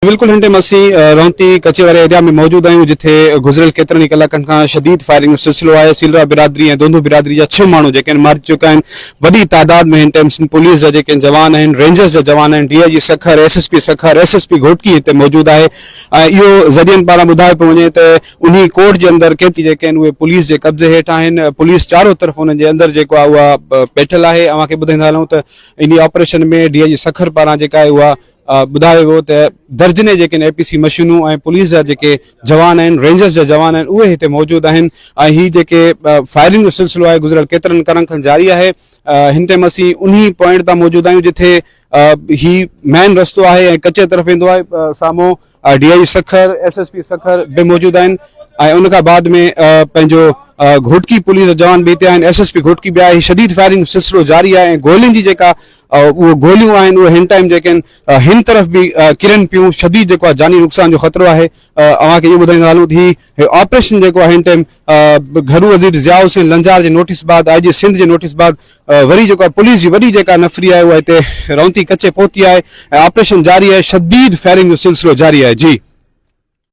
बिल्कुल हिंटे मसी रौंती कचे वारे एरिया में मौजूद आहियूं जिथे गुज़िरियल केतिरनि ई कलाकनि खां शदीद फायरिंग जो सिलसिलो आहे। सीलरा बिरादरी ऐं दोंदू बिरादरी जा 6 माण्हू जेके मारे चुका आहिनि। वॾी तादाद में हिन टाइम पुलिस जा जेके जवान आहिनि, रेंजर्स जा जवान आहिनि, DIG Sukkur, SSP Sukkur, SSP Ghotki हिते मौजूद आहे। इहो ज़रियनि पारां ॿुधायो पियो वञे त उन्ही कोर्ट जे अंदरि केतिरी जेके आहिनि उहे पुलिस जे कब्ज़े हेठि आहिनि। पुलिस चारों तरफ़ उन्हनि जे अंदरि जेको आहे उहा पेठल आहे। अव्हांखे ॿुधाईंदा हलूं त इन ऑपरेशन में डीआईजी सखर पारां जेका आहे उहा ॿुधायो वियो त दर्जने जेके एपीसी मशीनूं ऐं पुलिस जा जेके जवान आहिनि, रेंजर्स जा जवान आहिनि, उहे हिते मौजूद आहिनि। ऐं हीअ जेके फायरिंग जो सिलसिलो आहे गुज़िरियल केतिरनि कलाकनि खां जारी आहे। हिन टाइम असीं उन्ही पॉइंट तां मौजूद आहियूं जिथे ही मेन रस्तो आहे ऐं कचे तरफ़ वेंदो आहे। साम्हूं डीआईजी सखर, एसएसपी सखर बि मौजूद आहिनि ऐं उन खां बाद में पंहिंजो घोटकी पुलिस जा जवान बि हिते आहिनि, एसएसपी घोटकी बि आहे। शदीद फायरिंग जो सिलसिलो जारी आहे ऐं गोलियुनि जी जेका उहे गोलियूं आहिनि उहे हिन टाइम जेके आहिनि हिन तरफ़ बि किरनि पियूं। शदीद जेको आहे जानी नुक़सान जो ख़तरो आहे। अव्हांखे इहो ॿुधाईंदा हलूं त हीउ ऑपरेशन जेको आहे हिन टाइम घरू वज़ीर ज़िया हुसैन लंजार जे नोटिस बाद, आईजी सिंध जे नोटिस बाद वरी जेको आहे पुलिस जी वॾी जेका नफ़री आहे उहा हिते रौंती कचे पहुती आहे ऐं ऑपरेशन जारी आहे। शदीद फायरिंग जो सिलसिलो जारी आहे। जी।